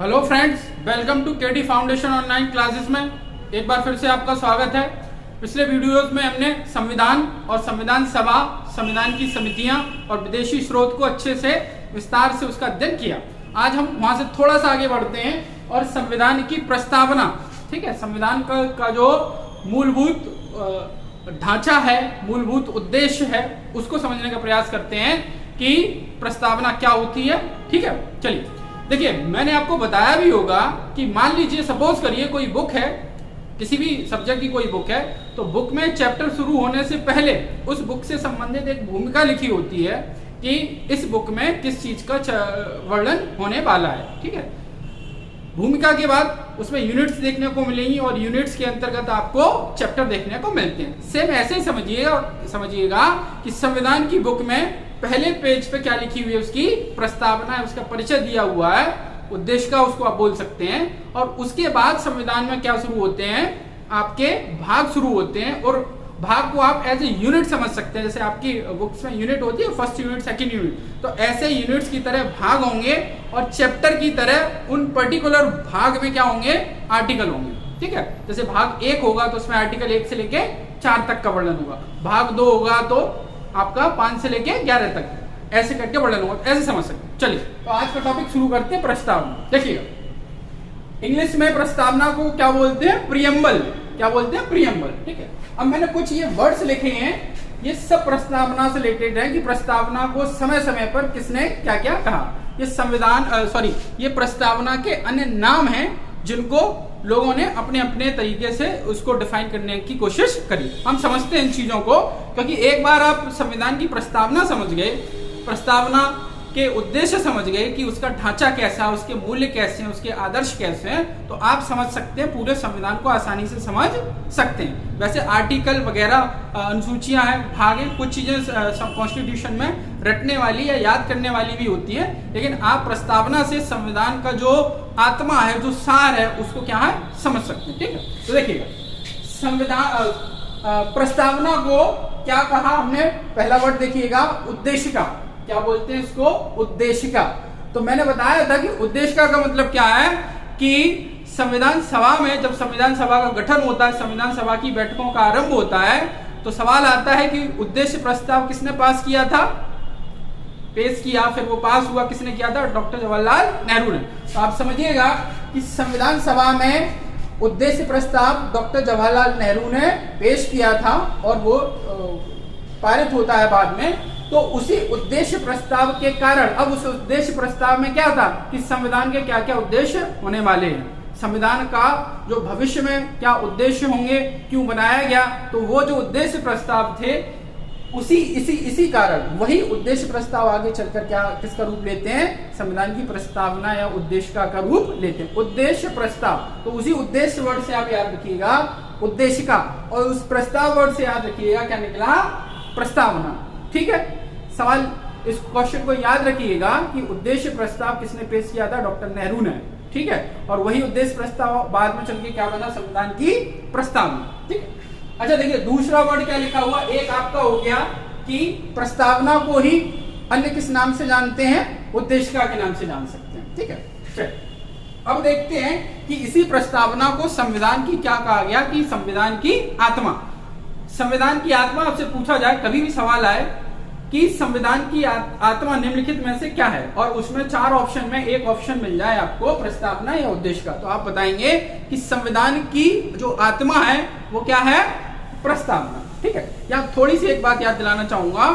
Hello friends, welcome to KD foundation online classes में एक बार फिर से आपका स्वागत है। पिछले वीडियोस में हमने संविधान और संविधान सभा, संविधान की समितियां और विदेशी स्रोत को अच्छे से विस्तार से उसका अध्ययन किया। आज हम वहां से थोड़ा सा आगे बढ़ते हैं और संविधान की प्रस्तावना, ठीक है, संविधान का जो मूलभूत ढांचा है, मूलभूत उद्देश्य है, उसको समझने का प्रयास करते हैं कि प्रस्तावना क्या होती है। ठीक है, चलिए देखिए, मैंने आपको बताया भी होगा कि मान लीजिए सपोज करिए कोई बुक है, किसी भी सब्जेक्ट की कोई बुक है, तो बुक में चैप्टर शुरू होने से पहले उस बुक से संबंधित एक भूमिका लिखी होती है कि इस बुक में किस चीज का वर्णन होने वाला है। ठीक है, भूमिका के बाद उसमें यूनिट्स देखने को मिलेंगी और यूनिट्स के अंतर्गत आपको चैप्टर देखने को मिलते हैं। सेम ऐसे ही समझिएगा कि संविधान की बुक में पहले पेज पे क्या लिखी हुई है, उसकी प्रस्तावना है, उसका परिचय दिया हुआ है, उद्देश्य का उसको आप बोल सकते हैं। और उसके बाद संविधान में क्या शुरू होते हैं, आपके भाग शुरू होते हैं और भाग को आप एज ए यूनिट समझ सकते हैं। जैसे आपकी बुक्स में यूनिट होती है, फर्स्ट यूनिट, सेकंड यूनिट, तो ऐसे यूनिट्स की तरह भाग होंगे और चैप्टर की तरह उन पर्टिकुलर भाग में क्या होंगे, आर्टिकल होंगे। ठीक है, जैसे भाग 1 होगा तो उसमें आर्टिकल 1 से लेके 4 तक का वर्णन होगा, भाग 2 होगा तो आपका 5 से लेके 11 तक, ऐसे करके वर्णन होगा, ऐसे समझ सकते हैं। चलिए तो आज का टॉपिक शुरू करते हैं, प्रस्तावना। देखिएगा, इंग्लिश में प्रस्तावना को क्या बोलते हैं, प्रीएम्बल। क्या बोलते हैं, प्रीएम्बल। ठीक है, अब मैंने कुछ ये वर्ड्स लिखे हैं, ये सब प्रस्तावना से रिलेटेड है कि प्रस्तावना को समय समय पर किसने क्या क्या कहा। ये संविधान ये प्रस्तावना के अन्य नाम हैं जिनको लोगों ने अपने अपने तरीके से उसको डिफाइन करने की कोशिश करी। हम समझते हैं इन चीजों को, क्योंकि एक बार आप संविधान की प्रस्तावना समझ गए, प्रस्तावना के उद्देश्य समझ गए कि उसका ढांचा कैसा है, उसके मूल्य कैसे हैं, उसके आदर्श कैसे हैं, तो आप समझ सकते हैं, पूरे संविधान को आसानी से समझ सकते हैं। वैसे आर्टिकल वगैरह, अनुसूचियां हैं, भाग हैं, कुछ चीजें कॉन्स्टिट्यूशन में रटने वाली या याद करने वाली भी होती है, लेकिन आप प्रस्तावना से संविधान का जो आत्मा है, जो सार है, उसको क्या है समझ सकते हैं। ठीक है, तो देखिएगा, संविधान प्रस्तावना को क्या कहा हमने, पहला वर्ड देखिएगा, उद्देश्य का। क्या बोलते हैं इसको, उद्देश्य का। तो मैंने बताया था कि उद्देश्य का मतलब क्या है कि संविधान सभा में, जब संविधान सभा का गठन होता है, संविधान सभा की बैठकों का आरंभ होता है, तो सवाल आता है कि उद्देश्य प्रस्ताव किसने पास किया था, पेश किया, फिर वो पास हुआ, किसने किया था, डॉक्टर जवाहरलाल नेहरू ने। तो आप समझिएगा कि संविधान सभा में उद्देश्य प्रस्ताव डॉक्टर जवाहरलाल नेहरू ने पेश किया था और वो पारित होता है बाद में। तो उसी उद्देश्य प्रस्ताव के कारण अब उस उद्देश्य प्रस्ताव में क्या था कि संविधान के क्या क्या उद्देश्य होने वाले हैं, संविधान का जो भविष्य में क्या उद्देश्य होंगे, क्यों बनाया गया, तो वो जो उद्देश्य प्रस्ताव थे इसी कारण वही उद्देश्य प्रस्ताव आगे चलकर क्या किसका रूप लेते हैं, संविधान की प्रस्तावना या उद्देशिका का रूप लेते हैं। उद्देश्य प्रस्ताव, तो उसी उद्देश्य वर्ड से आप याद रखिएगा उद्देशिका, और उस प्रस्ताव वर्ड से याद रखिएगा क्या निकला, प्रस्तावना। ठीक है, सवाल इस क्वेश्चन को याद रखिएगा कि उद्देश्य प्रस्ताव किसने पेश किया था, डॉक्टर नेहरू ने। ठीक है, और वही उद्देश्य प्रस्ताव बाद में चल के क्या बना, संविधान की प्रस्तावना। ठीक है, अच्छा देखिए, दूसरा वर्ड क्या लिखा हुआ, एक आपका हो गया कि प्रस्तावना को ही अन्य किस नाम से जानते हैं, उद्देशिका के नाम से जान सकते हैं। ठीक है, चलिए अब देखते हैं कि इसी प्रस्तावना को संविधान की क्या कहा गया, कि संविधान की आत्मा। संविधान की आत्मा आपसे पूछा जाए, कभी भी सवाल आए कि संविधान की आत्मा निम्नलिखित में से क्या है, और उसमें 4 ऑप्शन में एक ऑप्शन मिल जाए आपको प्रस्तावना या उद्देश्य का, तो आप बताएंगे कि संविधान की जो आत्मा है वो क्या है, प्रस्तावना। ठीक है, यहाँ थोड़ी सी एक बात याद दिलाना चाहूंगा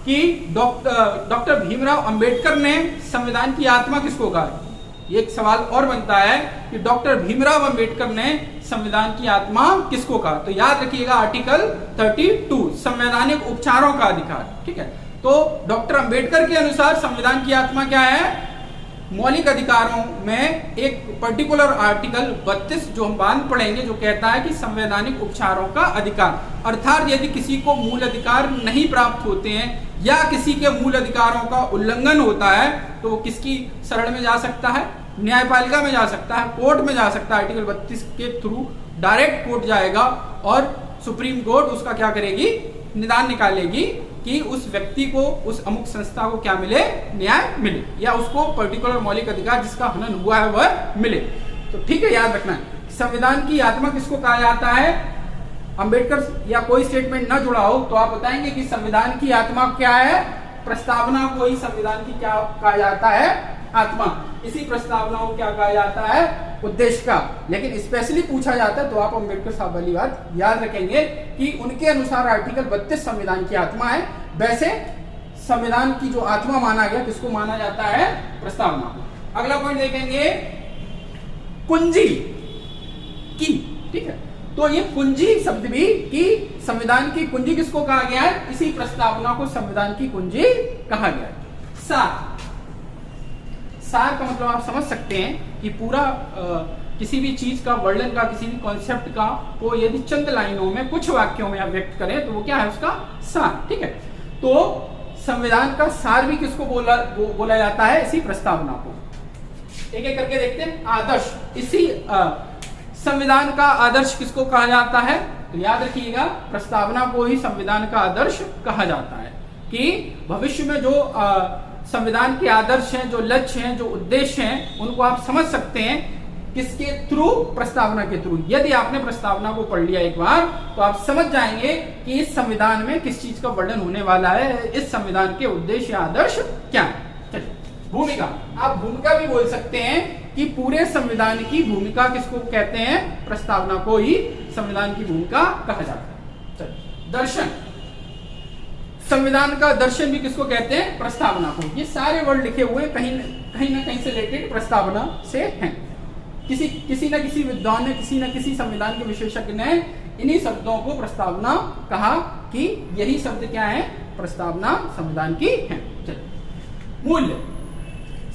कि डॉक्टर भीमराव अंबेडकर ने संविधान की आत्मा किसको कहा। एक सवाल और बनता है कि डॉक्टर भीमराव अंबेडकर ने संविधान की आत्मा किसको कहा, तो याद रखिएगा आर्टिकल 32, संवैधानिक उपचारों का अधिकार। ठीक है, तो डॉक्टर अंबेडकर के अनुसार संविधान की आत्मा क्या है, मौलिक अधिकारों में एक पर्टिकुलर आर्टिकल 32 जो हम बाद में पढ़ेंगे, जो कहता है कि संवैधानिक उपचारों का अधिकार, अर्थात यदि किसी को मूल अधिकार नहीं प्राप्त होते हैं या किसी के मूल अधिकारों का उल्लंघन होता है, तो वो किसकी शरण में जा सकता है, न्यायपालिका में जा सकता है, कोर्ट में जा सकता है। आर्टिकल 32 के थ्रू डायरेक्ट कोर्ट जाएगा और सुप्रीम कोर्ट उसका क्या करेगी, निदान निकालेगी कि उस व्यक्ति को, उस अमुक संस्था को क्या मिले, न्याय मिले, या उसको पर्टिकुलर मौलिक अधिकार जिसका हनन हुआ है वह मिले। तो ठीक है, याद रखना है संविधान की आत्मा किसको कहा जाता है। अंबेडकर या कोई स्टेटमेंट न जुड़ा हो तो आप बताएंगे कि संविधान की आत्मा क्या है, प्रस्तावना को ही संविधान की क्या कहा जाता है, आत्मा। इसी प्रस्तावना को क्या कहा जाता है, उद्देश्य का। लेकिन स्पेशली पूछा जाता है तो आप अंबेडकर साहब वाली बात याद रखेंगे कि उनके अनुसार आर्टिकल 32 संविधान की आत्मा है। वैसे संविधान की जो आत्मा माना गया किसको माना जाता है, प्रस्तावना को। अगला पॉइंट देखेंगे कुंजी की, ठीक है। तो ये कुंजी शब्द भी कि संविधान की कुंजी किसको कहा गया है, इसी प्रस्तावना को संविधान की कुंजी कहा गया है। सार का मतलब आप समझ सकते हैं कि पूरा किसी भी चीज का वर्णन का, किसी भी कॉन्सेप्ट का को यदि चंद लाइनों में, कुछ वाक्यों में आप व्यक्त करें तो वो क्या है, उसका सार, ठीक है। तो संविधान का सार भी किसको बोला जाता है, इसी प्रस्तावना को। एक एक करके देखते हैं। आदर्श, इसी संविधान का आदर्श किसको कहा जाता है, तो याद रखिएगा प्रस्तावना को ही संविधान का आदर्श कहा जाता है। कि भविष्य में जो संविधान के आदर्श हैं, जो लक्ष्य हैं, जो उद्देश्य हैं, उनको आप समझ सकते हैं किसके थ्रू, प्रस्तावना के थ्रू। यदि आपने प्रस्तावना को पढ़ लिया एक बार तो आप समझ जाएंगे कि इस संविधान में किस चीज का वर्णन होने वाला है, इस संविधान के उद्देश्य आदर्श क्या है। भूमिका, आप भूमिका भी बोल सकते हैं कि पूरे संविधान की भूमिका किसको कहते हैं, प्रस्तावना को ही संविधान की भूमिका कहा जाता है। दर्शन, संविधान का दर्शन भी किसको कहते हैं, प्रस्तावना को। ये सारे वर्ड लिखे हुए कहीं ना कहीं से रिलेटेड प्रस्तावना से हैं। किसी न किसी विद्वान ने, किसी न किसी संविधान के विशेषज्ञ ने इन्हीं शब्दों को प्रस्तावना कहा कि यही शब्द क्या है, प्रस्तावना संविधान की है। मूल्य,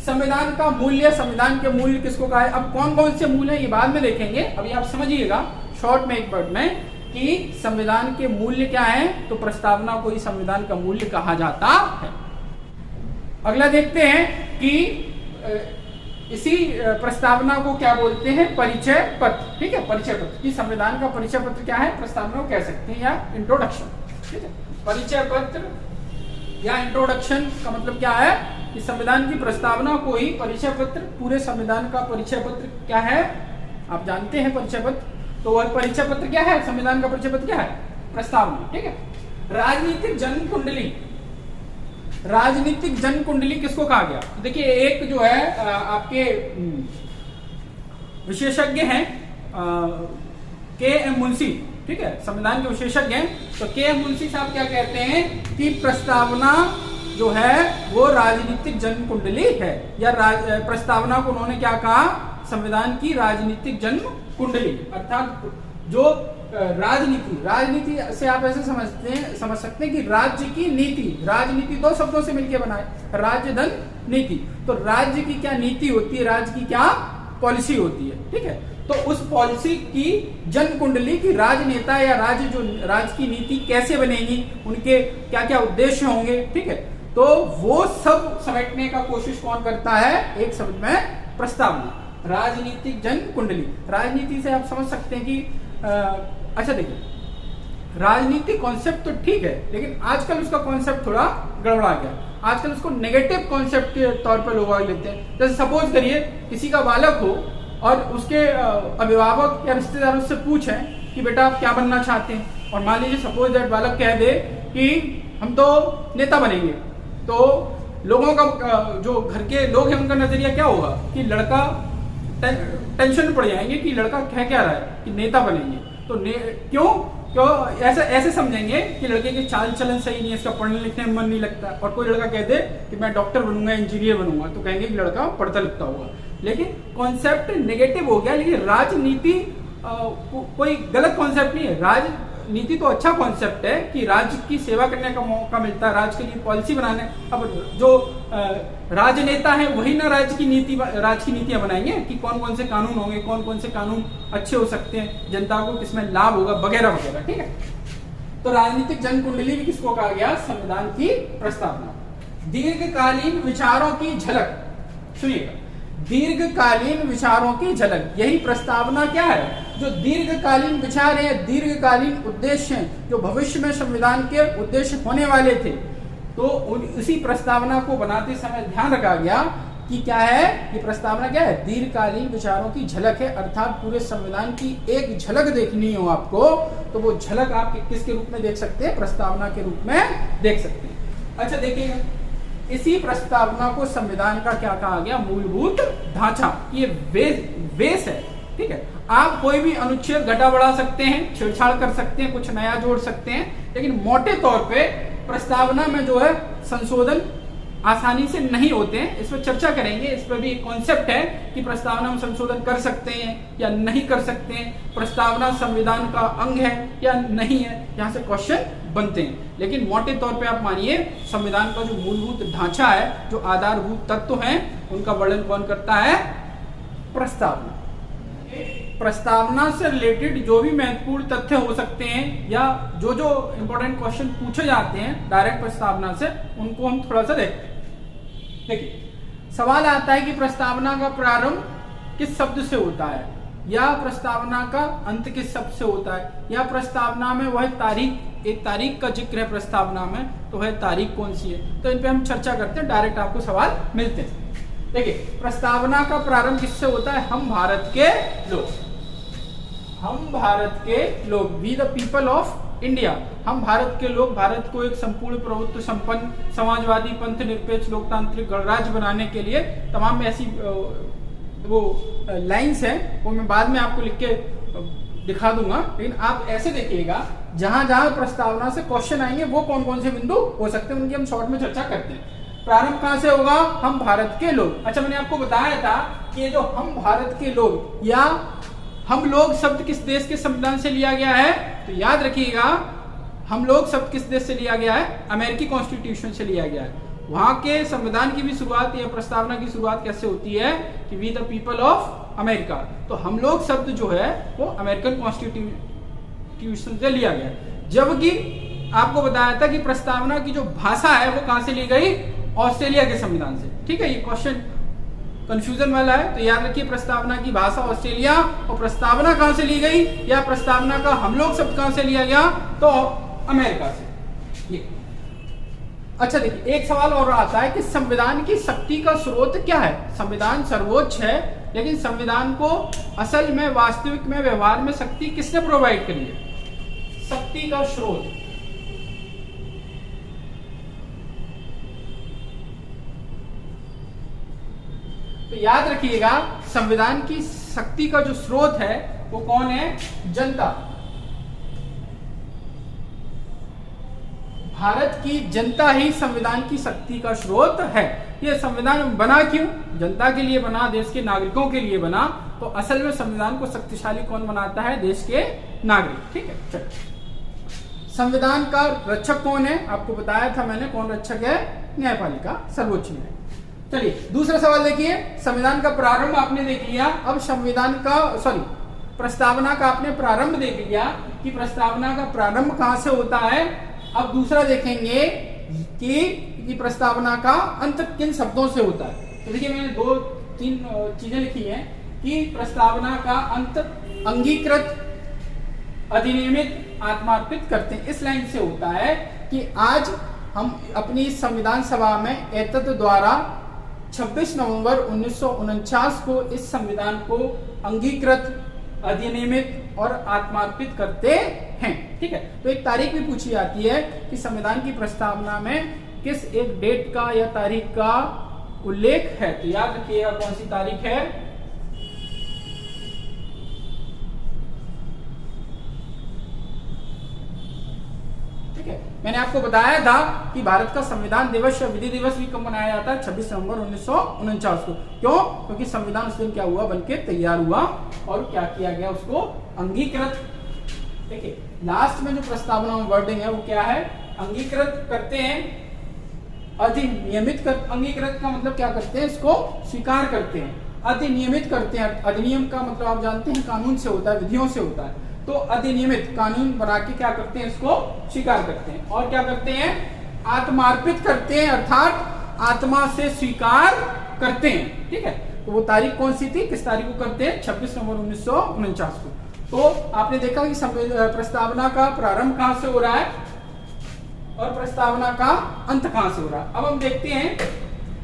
संविधान का मूल्य, संविधान के मूल्य किसको कहा है। अब कौन कौन से मूल्य है ये बाद में देखेंगे, अभी आप समझिएगा शॉर्ट में, एक वर्ड में, कि संविधान के मूल्य क्या है। तो प्रस्तावना को ही संविधान का मूल्य कहा जाता है। अगला देखते हैं कि इसी प्रस्तावना को क्या बोलते हैं, परिचय पत्र, ठीक है। परिचय पत्र, कि संविधान का परिचय पत्र क्या है, प्रस्तावना को कह सकते हैं, या इंट्रोडक्शन, ठीक है। परिचय पत्र या इंट्रोडक्शन का मतलब क्या है कि संविधान की प्रस्तावना को ही परिचय पत्र, पूरे संविधान का परिचय पत्र क्या है, आप जानते हैं परिचय पत्र। तो वह परिचय पत्र क्या है, संविधान का परिचय पत्र क्या है, प्रस्तावना, ठीक है। राजनीतिक जन्म कुंडली, राजनीतिक जन्म कुंडली किसको कहा गया। देखिए एक जो है आपके विशेषज्ञ हैं के.एम. मुंशी, ठीक है, संविधान के विशेषज्ञ हैं। तो के.एम. मुंशी साहब क्या कहते हैं कि प्रस्तावना जो है वो राजनीतिक जन्म कुंडली है, या प्रस्तावना को उन्होंने क्या कहा, संविधान की राजनीतिक जन्म कुंडली। अर्थात जो राजनीति से आप ऐसे समझ सकते हैं कि राज्य की नीति, राजनीति दो शब्दों से मिलकर बना है, राज्य धन नीति। तो राज्य की क्या नीति होती है, राज्य की क्या पॉलिसी होती है, ठीक है। तो उस पॉलिसी की जन्म कुंडली की राजनेता या राज्य की नीति कैसे बनेगी, उनके क्या क्या उद्देश्य होंगे, ठीक है। तो वो सब समेटने का कोशिश कौन करता है, एक शब्द में, प्रस्तावना। राजनीतिक जन्म कुंडली, राजनीति से आप समझ सकते हैं कि अच्छा देखिए, राजनीतिक कॉन्सेप्ट तो ठीक है, लेकिन आजकल उसका कॉन्सेप्ट थोड़ा गड़बड़ा गया। आजकल उसको नेगेटिव कॉन्सेप्ट के तौर पर लोग लेते हैं। जैसे सपोज करिए किसी का बालक हो और उसके अभिभावक या रिश्तेदार उससे पूछें कि बेटा आप क्या बनना चाहते हैं, और मान लीजिए सपोज दैट बालक कह दे कि हम तो नेता बनेंगे, तो लोगों का, जो घर के लोग हैं उनका नजरिया क्या होगा कि लड़का, टेंशन में पड़ जाएंगे कि लड़का कह क्या रहा है कि नेता बनेंगे। तो क्यों ऐसे समझेंगे कि लड़के के चाल चलन सही नहीं है, इसका पढ़ने लिखने में मन नहीं लगता। और कोई लड़का कह दे कि मैं डॉक्टर बनूंगा, इंजीनियर बनूंगा, तो कहेंगे कि लड़का पढ़ता लिखता होगा। लेकिन कॉन्सेप्ट नेगेटिव हो गया। लेकिन राजनीति कोई गलत कॉन्सेप्ट नहीं है, राजनीति तो अच्छा कॉन्सेप्ट है कि राज्य की सेवा करने का मौका मिलता है, राज्य के लिए पॉलिसी बनाने। अब जो राजनेता है वही ना राज्य की नीतियां बनाएंगे कि कौन कौन से कानून होंगे, कौन कौन से कानून अच्छे हो सकते हैं, जनता को किसमें लाभ होगा, वगैरह वगैरह, ठीक है। तो राजनीतिक जन कुंडली भी किसको कहा गया, संविधान की प्रस्तावना। दीर्घकालीन विचारों की झलक, सुनिएगा, दीर्घकालीन विचारों की झलक, यही प्रस्तावना क्या है, जो दीर्घकालीन विचार है, दीर्घकालीन उद्देश्य हैं, जो भविष्य में संविधान के उद्देश्य होने वाले थे। तो उसी प्रस्तावना को बनाते समय ध्यान रखा गया कि क्या है, ये प्रस्तावना क्या है, दीर्घकालीन विचारों की झलक है, अर्थात पूरे संविधान की एक झलक देखनी हो आपको तो वो झलक आप किसके रूप में देख सकते हैं, प्रस्तावना के रूप में देख सकते हैं। अच्छा देखिएगा, इसी प्रस्तावना को संविधान का क्या कहा गया, मूलभूत ढांचा, ये बेस है। ठीक है, आप कोई भी अनुच्छेद घटा बढ़ा सकते हैं, छेड़छाड़ कर सकते हैं, कुछ नया जोड़ सकते हैं, लेकिन मोटे तौर पे प्रस्तावना में जो है संशोधन आसानी से नहीं होते हैं। इस पर चर्चा करेंगे, इस पर भी एक कॉन्सेप्ट है कि प्रस्तावना में संशोधन कर सकते हैं या नहीं कर सकते हैं, प्रस्तावना संविधान का अंग है या नहीं है, यहाँ से क्वेश्चन बनते हैं। लेकिन मोटे तौर पे आप मानिए संविधान का जो मूलभूत ढांचा है, जो आधारभूत तत्व हैं, उनका वर्णन कौन करता है, प्रस्तावना। प्रस्तावना से रिलेटेड जो भी महत्वपूर्ण तथ्य हो सकते हैं या जो इंपॉर्टेंट क्वेश्चन पूछे जाते हैं डायरेक्ट प्रस्तावना से, उनको हम थोड़ा सा देखते हैं। देखिए, सवाल आता है कि प्रस्तावना का प्रारंभ किस शब्द से होता है, या प्रस्तावना का अंत किस शब्द से होता है, या प्रस्तावना में वह तारीख, एक तारीख का जिक्र है प्रस्तावना में, तो वह तारीख कौन सी है। तो इन पे हम चर्चा करते हैं, डायरेक्ट आपको सवाल मिलते हैं। देखिए, प्रस्तावना का प्रारंभ किससे होता है, हम भारत के लोग, हम भारत के लोग, we the people of India, हम भारत के लोग भारत को एक संपूर्ण प्रभुत्व संपन्न समाजवादी पंथ निरपेक्ष लोकतांत्रिक गणराज्य बनाने के लिए तमाम ऐसी वो लाइंस हैं, वो मैं बाद में आपको लिख के दिखा दूंगा। लेकिन आप ऐसे देखिएगा, जहां जहां प्रस्तावना से क्वेश्चन आएंगे वो कौन कौन से बिंदु हो सकते हैं, उनकी हम शॉर्ट में चर्चा करते हैं। प्रारंभ कहां से होगा, हम भारत के लोग। अच्छा, मैंने आपको बताया था कि ये जो हम भारत के लोग या हम लोग शब्द किस देश के संविधान से लिया गया है, तो याद रखिएगा, हम लोग शब्द किस देश से लिया गया है, अमेरिकी कॉन्स्टिट्यूशन से लिया गया है। वहां के संविधान की भी शुरुआत या प्रस्तावना की शुरुआत कैसे होती है कि we the people of America, तो हम लोग शब्द जो है वो अमेरिकन कॉन्स्टिट्यूशन से लिया गया है। जबकि आपको बताया था कि प्रस्तावना की जो भाषा है वो कहां से ली गई, ऑस्ट्रेलिया के संविधान से। ठीक है, ये क्वेश्चन कंफ्यूजन वाला है, तो याद रखिए प्रस्तावना की भाषा ऑस्ट्रेलिया, और प्रस्तावना कहां से ली गई या प्रस्तावना का हम लोग शब्द कहां से लिया गया, तो अमेरिका से। ये अच्छा देखिए, एक सवाल और आता है कि संविधान की शक्ति का स्रोत क्या है। संविधान सर्वोच्च है, लेकिन संविधान को असल में वास्तविक में व्यवहार में शक्ति किसने प्रोवाइड करी है, शक्ति का स्रोत। तो याद रखिएगा, संविधान की शक्ति का जो स्रोत है वो कौन है, जनता। भारत की जनता ही संविधान की शक्ति का स्रोत है। ये संविधान बना क्यों, जनता के लिए बना, देश के नागरिकों के लिए बना। तो असल में संविधान को शक्तिशाली कौन बनाता है, देश के नागरिक। ठीक है, चलो, संविधान का रक्षक कौन है, आपको बताया था मैंने कौन रक्षक है, न्यायपालिका, सर्वोच्च न्यायालय। चलिए दूसरा सवाल देखिए, संविधान का प्रारंभ आपने देख लिया, अब संविधान का प्रस्तावना का आपने प्रारंभ देख लिया कि प्रस्तावना का प्रारंभ कहां से होता है। अब दूसरा देखेंगे कि प्रस्तावना का अंत किन शब्दों से होता है। तो देखिए, मैंने 2-3 चीजें लिखी हैं कि प्रस्तावना का अंत अंगीकृत, अधिनियमित, आत्मार्पित करते हैं। इस लाइन से होता है कि आज हम अपनी संविधान सभा में एतद द्वारा 26 नवंबर 1949 को इस संविधान को अंगीकृत, अधिनियमित और आत्मार्पित करते हैं। ठीक है, तो एक तारीख भी पूछी जाती है कि संविधान की प्रस्तावना में किस एक डेट का या तारीख का उल्लेख है। तो याद रखिएगा कौन सी तारीख है, ठीक है। मैंने आपको बताया था कि भारत का संविधान दिवस या विधि दिवस भी कब मनाया जाता है, 26 नवंबर 1949 को। क्यों, क्योंकि संविधान उस दिन क्या हुआ, बनके तैयार हुआ और क्या किया गया, उसको अंगीकृत। देखिए, लास्ट में जो प्रस्तावना में वर्डिंग है वो क्या है, अंगीकृत करते हैं, अधिनियमित कर। अंगीकृत का मतलब क्या करते हैं, इसको स्वीकार करते हैं। अधिनियमित करते हैं, अधिनियम का मतलब आप जानते हैं कानून से होता है, विधियों से होता है। तो अधिनियमित कानून बना के क्या करते हैं, इसको स्वीकार करते हैं। और क्या करते हैं, आत्मार्पित करते हैं, अर्थात आत्मा से स्वीकार करते हैं। ठीक है, तो वो तारीख कौन सी थी, किस तारीख को करते हैं, 26 नवंबर 1949 को। तो आपने देखा कि प्रस्तावना का प्रारंभ कहां से हो रहा है और प्रस्तावना का अंत कहां से हो रहा है। अब हम देखते हैं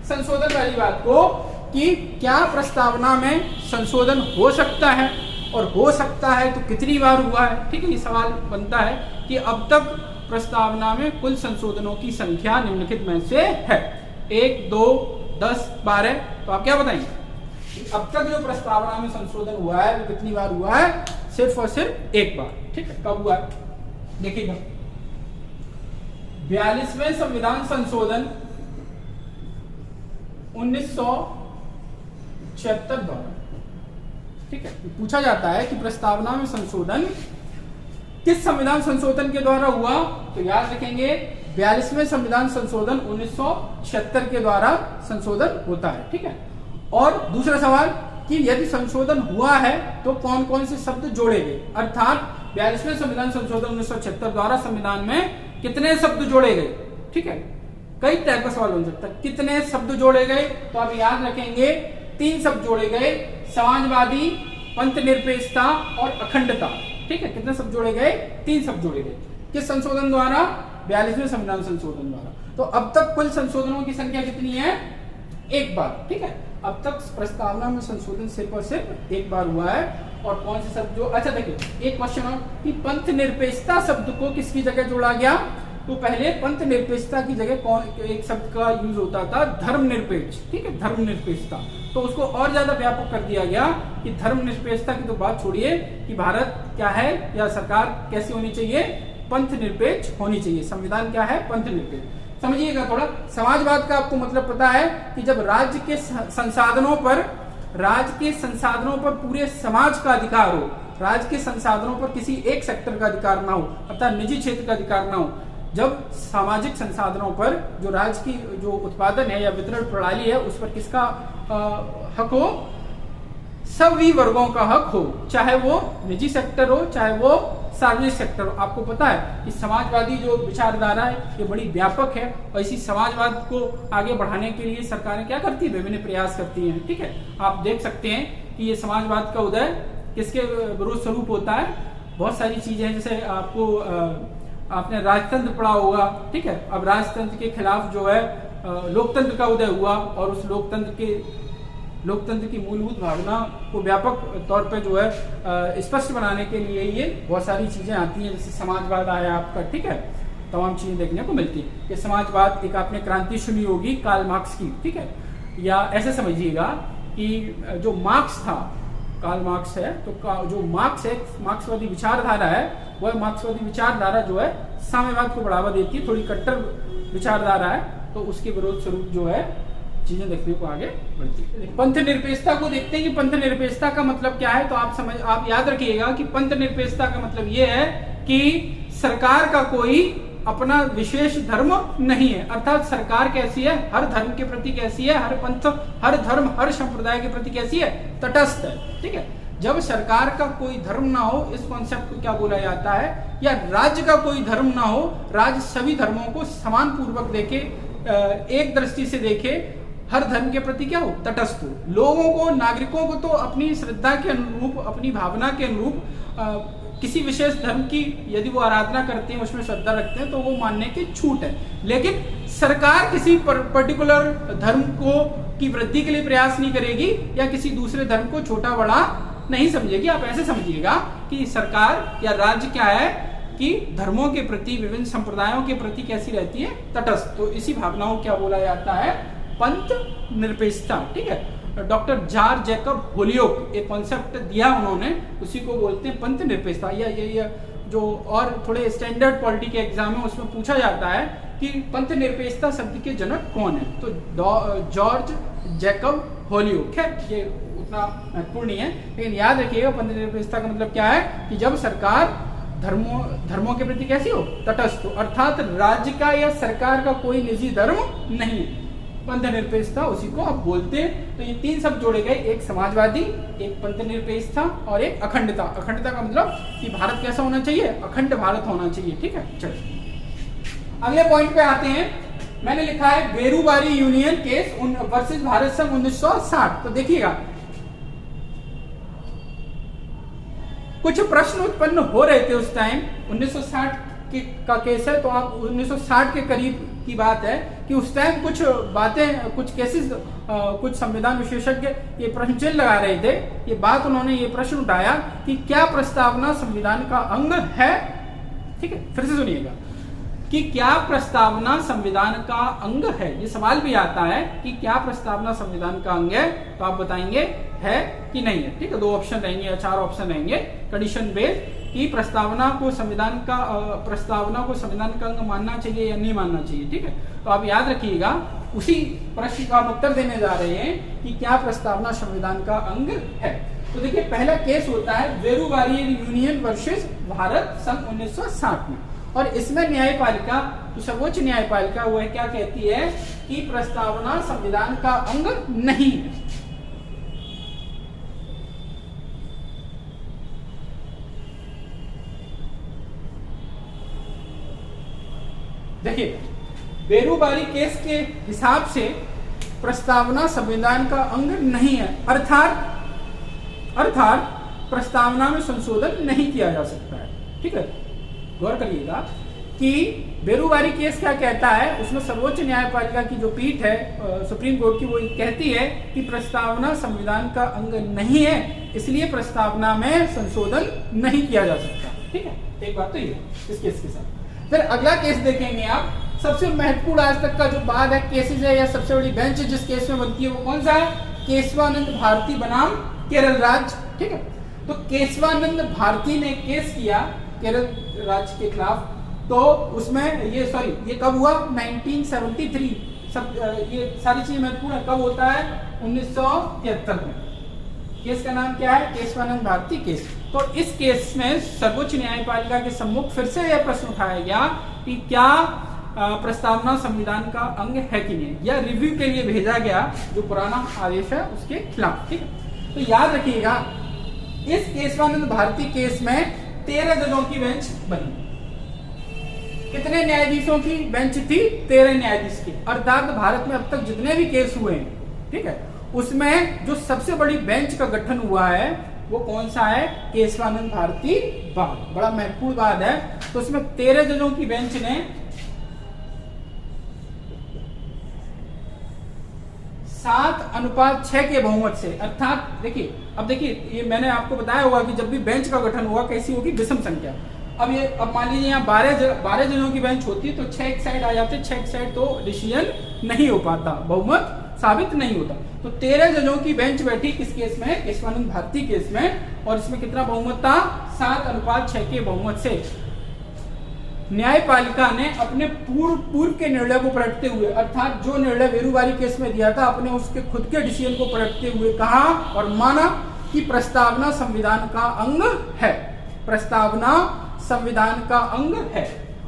संशोधन वाली बात को कि क्या प्रस्तावना में संशोधन हो सकता है, और हो सकता है तो कितनी बार हुआ है। ठीक है, ये सवाल बनता है कि अब तक प्रस्तावना में कुल संशोधनों की संख्या निम्नलिखित में से है 1, 2, 10, 12। तो आप क्या बताएंगे अब तक जो प्रस्तावना में संशोधन हुआ है वो कितनी बार हुआ है, सिर्फ और सिर्फ एक बार। ठीक है, कब हुआ है देखिएगा, 42वें संविधान संशोधन 1976 द्वारा। ठीक है, पूछा जाता है कि प्रस्तावना में संशोधन किस संविधान संशोधन के द्वारा हुआ, तो याद रखेंगे 42वें संविधान संशोधन 1976 के द्वारा संशोधन होता है। ठीक है, और दूसरा सवाल कि यदि संशोधन हुआ है तो कौन कौन से शब्द जोड़े गए, अर्थात 42वें संविधान संशोधन 1976 द्वारा संविधान में कितने शब्द जोड़े गए। ठीक है, कई टाइप का सवाल हो सकता है, कितने शब्द जोड़े गए, तो आप याद रखेंगे 3 शब्द जोड़े गए, समाजवादी, पंथ निरपेक्षता और अखंडता। ठीक है, कितने शब्द जोड़े गए, 3 शब्द जोड़े गए, किस संशोधन द्वारा, 42वें संविधान संशोधन द्वारा। तो अब तक कुल संशोधनों की संख्या कितनी है, एक बार। ठीक है, अब तक प्रस्तावना में संशोधन सिर्फ और सिर्फ एक बार हुआ है। और कौन से शब्द जो, अच्छा देखिए एक क्वेश्चन और कि पंथ निरपेक्षता शब्द को किसकी जगह जोड़ा गया, तो पहले पंथ निरपेक्षता की जगह कौन एक शब्द का यूज होता था, धर्मनिरपेक्ष। ठीक है, धर्मनिरपेक्षता, तो उसको और ज्यादा व्यापक कर दिया गया कि धर्मनिरपेक्षता की तो बात छोड़िए कि भारत क्या है या सरकार कैसी होनी चाहिए, पंथ निरपेक्ष होनी चाहिए। संविधान क्या है, पंथ निरपेक्ष। समझिएगा थोड़ा, समाजवाद का आपको मतलब पता है कि जब राज्य के संसाधनों पर पूरे समाज का अधिकार हो, राज्य के संसाधनों पर किसी एक सेक्टर का अधिकार ना हो, अर्थात निजी क्षेत्र का अधिकार ना हो। जब सामाजिक संसाधनों पर जो राज्य की जो उत्पादन है या वितरण प्रणाली है उस पर किसका हक हो, सभी वर्गों का हक हो, चाहे वो निजी सेक्टर हो चाहे वो सार्वजनिक सेक्टर हो। आपको पता है कि समाजवादी जो विचारधारा है ये बड़ी व्यापक है और इसी समाजवाद को आगे बढ़ाने के लिए सरकारें क्या करती है, विभिन्न प्रयास करती हैं। ठीक है, आप देख सकते हैं कि ये समाजवाद का उदय किसके विरोध स्वरूप होता है, बहुत सारी चीजें हैं, जैसे आपको आपने राजतंत्र पढ़ा होगा। ठीक है, अब राजतंत्र के खिलाफ जो है लोकतंत्र का उदय हुआ और उस लोकतंत्र की मूलभूत भावना को व्यापक तौर पे जो है स्पष्ट बनाने के लिए ये बहुत सारी चीजें आती हैं, जैसे समाजवाद आया आपका। ठीक है, तमाम चीजें देखने को मिलती है कि समाजवाद एक आपने क्रांति सुनी होगी कार्ल मार्क्स की। ठीक है, या ऐसे समझिएगा कि जो मार्क्स था, कार्ल मार्क्स है, तो जो मार्क्स है मार्क्सवादी विचारधारा है, वह मार्क्सवादी विचारधारा जो है साम्यवाद को बढ़ावा देती है, थोड़ी कट्टर विचारधारा है, तो उसके विरोध स्वरूप जो है चीजें देखने को आगे बढ़ती है। पंथ निरपेक्षता को देखते हैं कि पंथ निरपेक्षता का मतलब क्या है, तो आप याद रखिएगा कि पंथ निरपेक्षता का मतलब ये है कि सरकार का कोई अपना विशेष धर्म नहीं है, अर्थात सरकार कैसी है, हर धर्म के प्रति कैसी है, हर पंथ, हर धर्म, हर संप्रदाय के प्रति कैसी है, तटस्थ है। ठीक है, जब सरकार का कोई धर्म ना हो, इस कॉन्सेप्ट को क्या बोला जाता है, या राज्य का कोई धर्म ना हो, राज्य सभी धर्मों को समान पूर्वक देखे, एक दृष्टि से देखे, हर धर्म के प्रति क्या हो, तटस्थ हो, लोगों को, नागरिकों को तो अपनी श्रद्धा के अनुरूप, अपनी भावना के अनुरूप किसी विशेष धर्म की यदि वो आराधना करते हैं, उसमें श्रद्धा रखते हैं, तो वो मानने की छूट है। लेकिन सरकार किसी पर्टिकुलर धर्म को की वृद्धि के लिए प्रयास नहीं करेगी या किसी दूसरे धर्म को छोटा बड़ा नहीं समझेगी। आप ऐसे समझिएगा कि सरकार या राज्य क्या है कि धर्मों के प्रति, विभिन्न संप्रदायों के प्रति कैसी रहती है, तटस्थ। तो इसी भावनाओं को क्या बोला जाता है, पंथ निरपेक्षता। ठीक है, डॉक्टर जॉर्ज जैकब होलियोक एक कॉन्सेप्ट दिया उन्होंने, उसी को बोलते हैं पंथ निरपेक्षता। या जो और थोड़े स्टैंडर्ड पॉलिटी के एग्जाम है उसमें पूछा जाता है कि पंथ निरपेक्षता शब्द के जनक कौन है, तो जॉर्ज जैकब होलियोक है। ये उतना महत्वपूर्ण नहीं है, लेकिन याद रखिएगा पंथ निरपेक्षता का मतलब क्या है कि जब सरकार धर्मों के प्रति कैसी हो, तटस्थ हो, अर्थात राज्य का या सरकार का कोई निजी धर्म नहीं है, पंथ निरपेक्षता उसी को आप बोलते हैं। तो ये 3 शब्द जोड़े गए, एक समाजवादी, एक पंथ निरपेक्षता और एक अखंडता। अखंडता का मतलब कि भारत कैसा होना चाहिए, अखंड भारत होना चाहिए। ठीक है, चलिए अगले पॉइंट पे आते हैं मैंने लिखा है Berubari union case versus Bharat संघ 1960। तो देखिएगा कुछ प्रश्न उत्पन्न हो रहे थे उस टाइम। 1960 का केस है, तो आप 1960 के करीब की बात है कि उस टाइम कुछ बातें, कुछ केसेस, कुछ संविधान विशेषज्ञ ये प्रश्न चिन्ह लगा रहे थे। ये बात उन्होंने ये प्रश्न उठाया कि क्या प्रस्तावना संविधान का अंग है। ठीक है, फिर से सुनिएगा कि क्या प्रस्तावना संविधान का अंग है। ये सवाल भी आता है कि क्या प्रस्तावना संविधान का अंग है, तो आप बताएंगे है कि नहीं है। ठीक है, 2 ऑप्शन रहेंगे या 4 ऑप्शन रहेंगे कंडीशन बेस्ड कि प्रस्तावना को संविधान का अंग मानना चाहिए या नहीं मानना चाहिए। ठीक है, तो आप याद रखिएगा उसी प्रश्न का हम उत्तर देने जा रहे हैं कि क्या प्रस्तावना संविधान का अंग है। तो देखिए पहला केस होता है बेरूबारी यूनियन वर्सेस भारत संघ 1960 में, और इसमें न्यायपालिका, जो सर्वोच्च न्यायपालिका वह क्या कहती है कि प्रस्तावना संविधान का अंग नहीं है। देखिए बेरूबारी केस के हिसाब से प्रस्तावना संविधान का अंग नहीं है, अर्थात प्रस्तावना में संशोधन नहीं किया जा सकता है। ठीक है, गौर करिएगा कि बेरूबारी केस क्या कहता है, उसमें सर्वोच्च न्यायपालिका की जो पीठ है सुप्रीम कोर्ट की, वो कहती है कि प्रस्तावना संविधान का अंग नहीं है, इसलिए प्रस्तावना में संशोधन नहीं किया जा सकता। ठीक है, एक बात तो ये इस केस के साथ। फिर अगला केस देखेंगे आप, सबसे महत्वपूर्ण आज तक का जो बाद है केसेस है या सबसे बड़ी बेंच जिस केस में बनती है वो कौन सा है, केशवानंद भारती बनाम केरल राज्य। ठीक है, तो केशवानंद भारती ने केस किया केरल राज्य के खिलाफ, तो उसमें ये कब हुआ, 1973। सब ये सारी चीजें महत्वपूर्ण है, कब होता है, 1973 में। केस का नाम क्या है, केशवानंद भारती केस। तो इस केस में सर्वोच्च न्यायपालिका के सम्मुख फिर से यह प्रश्न उठाया गया कि क्या प्रस्तावना संविधान का अंग है कि नहीं, या रिव्यू के लिए भेजा गया जो पुराना आदेश है उसके खिलाफ। ठीक है, तो याद रखिएगा इस केशवानंद भारती केस में 13 जजों की बेंच बनी। कितने न्यायाधीशों की बेंच थी, 13 न्यायाधीश की। अर्थात भारत में अब तक जितने भी केस हुए हैं, ठीक है, उसमें जो सबसे बड़ी बेंच का गठन हुआ है वो कौन सा है, केशवानंद भारती बार। बड़ा महत्वपूर्ण बात है। तो उसमें 13 जजों की बेंच ने 7:6 के बहुमत से, अर्थात देखिए, अब देखिए ये मैंने आपको बताया होगा कि जब भी बेंच का गठन होगा कैसी होगी, विषम संख्या। अब मान लीजिए यहाँ 12 जनों की बेंच होती तो 6 एक साइड आ जाते, 6 एक साइड तो डिसीजन नहीं हो पाता, बहुमत साबित नहीं होता। तो 13 जजों की बेंच बैठी किस केस में, केशवानंद भारती केस में, और इसमें कितना बहुमत था, 7:6 के बहुमत से न्यायपालिका ने अपने पूर्व के निर्णय को पलटते हुए, अर्थात जो निर्णय बेरूबारी केस में दिया था, अपने उसके खुद के डिसीजन को पलटते हुए कहा और माना कि प्रस्तावना संविधान का अंग है, प्रस्तावना संविधान का अंग है,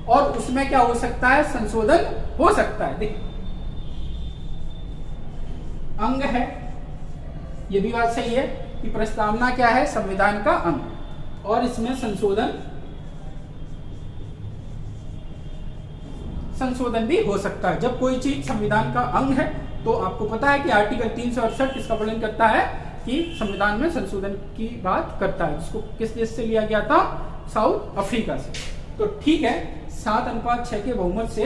और उसमें क्या हो सकता है, संशोधन हो सकता है। देखिए अंग है, ये भी बात सही है कि प्रस्तावना क्या है, संविधान का अंग, और इसमें संशोधन भी हो सकता है। जब कोई चीज संविधान का अंग है तो आपको पता है कि आर्टिकल 368 किसका वर्णन करता है, कि संविधान में संशोधन की बात करता है, जिसको किस देश से लिया गया था, साउथ अफ्रीका से। तो ठीक है, 7:6 के बहुमत से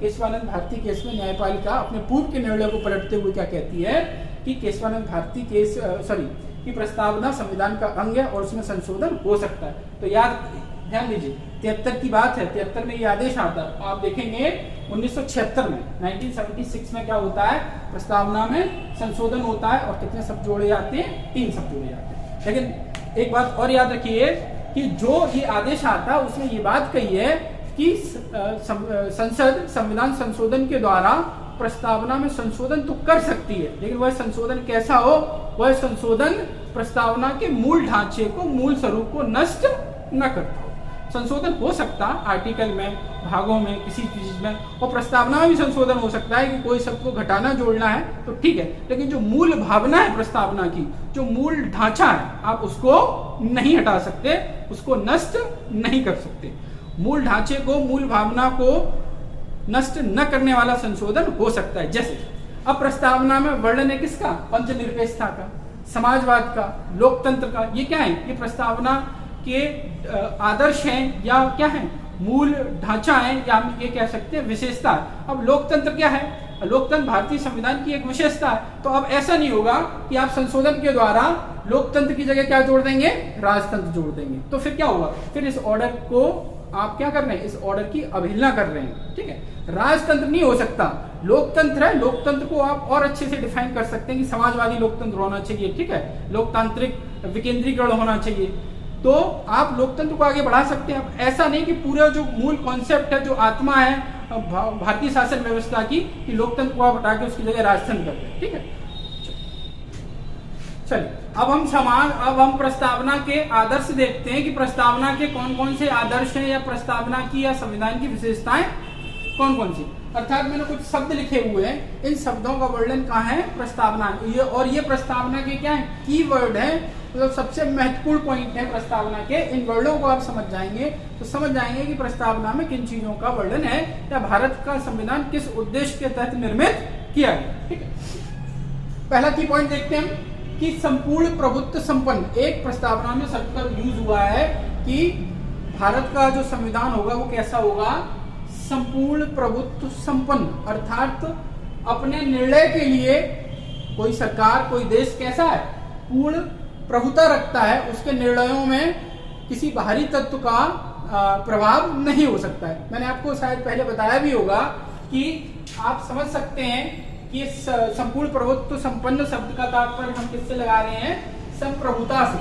केशवानंद भारती केस में न्यायपालिका अपने पूर्व के निर्णय को पलटते हुए क्या कहती है कि केशवानंद भारती केस की प्रस्तावना संविधान का अंग है और उसमें संशोधन हो सकता है। तो ध्यान दीजिए 73 की बात है, 73 में ये आदेश आता है। आप देखेंगे 1976 में 1976 में क्या होता है, प्रस्तावना में संशोधन होता है और कितने शब्द जोड़े जाते हैं, 3 शब्द जोड़े जाते हैं। लेकिन एक बात और याद रखिए कि जो ये आदेश आता है उसमें ये बात कही है कि संसद संविधान संशोधन के द्वारा प्रस्तावना में संशोधन तो कर सकती है, लेकिन वह संशोधन कैसा हो, वह संशोधन प्रस्तावना के मूल ढांचे को, मूल स्वरूप को नष्ट न करता हो। संशोधन हो सकता आर्टिकल में, भागों में, किसी चीज में, और प्रस्तावना में भी संशोधन हो सकता है कि कोई शब्द को घटाना जोड़ना है तो ठीक है, लेकिन जो मूल भावना है प्रस्तावना की, जो मूल ढांचा है, आप उसको नहीं हटा सकते, उसको नष्ट नहीं कर सकते। मूल ढांचे को, मूल भावना को नष्ट न करने वाला संशोधन हो सकता है। जैसे अब प्रस्तावना में वर्णन है किसका? पंचनिरपेक्षता का, समाजवाद का, लोकतंत्र का। ये क्या है? ये प्रस्तावना के आदर्श हैं या क्या है? मूल ढांचा है, या हम ये कह सकते हैं विशेषता है। अब लोकतंत्र क्या है? लोकतंत्र भारतीय संविधान की एक विशेषता है। तो अब ऐसा नहीं होगा कि आप संशोधन के द्वारा लोकतंत्र की जगह क्या जोड़ देंगे? राजतंत्र जोड़ देंगे। तो फिर क्या होगा? फिर इस ऑर्डर को आप क्या कर रहे हैं? इस ऑर्डर की अवहेलना कर रहे हैं। ठीक है, राजतंत्र नहीं हो सकता, लोकतंत्र है। लोकतंत्र को आप और अच्छे से डिफाइन कर सकते हैं कि समाजवादी लोकतंत्र होना चाहिए। ठीक है, लोकतांत्रिक विकेंद्रीकरण होना चाहिए। तो आप लोकतंत्र को आगे बढ़ा सकते हैं। अब ऐसा नहीं कि पूरा जो मूल कॉन्सेप्ट है, जो आत्मा है भारतीय शासन व्यवस्था की, कि लोकतंत्र को आप हटा के उसकी जगह राजतंत्र कर दें। ठीक है, चलिए अब हम प्रस्तावना के आदर्श देखते हैं कि प्रस्तावना के कौन कौन से आदर्श हैं, या प्रस्तावना की या संविधान की विशेषताएं कौन कौन सी। अर्थात मैंने कुछ शब्द लिखे हुए हैं, इन शब्दों का वर्णन कहाँ है? प्रस्तावना। ये प्रस्तावना के क्या है? कीवर्ड है, मतलब सबसे महत्वपूर्ण पॉइंट है प्रस्तावना के। इन वर्णों को आप समझ जाएंगे तो समझ जाएंगे कि प्रस्तावना में किन चीजों का वर्णन है, या भारत का संविधान किस उद्देश्य के तहत निर्मित किया गया। ठीक है, पहला की पॉइंट देखते हैं कि संपूर्ण प्रभुत्व संपन्न। एक प्रस्तावना में शब्द का यूज हुआ है कि भारत का जो संविधान होगा वो कैसा होगा? संपूर्ण प्रभुत्व संपन्न, अर्थात अपने निर्णय के लिए कोई सरकार, कोई देश कैसा है? पूर्ण प्रभुता रखता है। उसके निर्णयों में किसी बाहरी तत्व का प्रभाव नहीं हो सकता है। मैंने आपको शायद पहले बताया भी होगा कि आप समझ सकते हैं कि संपूर्ण प्रभुत्व संपन्न शब्द का तात्पर्य हम किससे लगा रहे हैं? संप्रभुता से।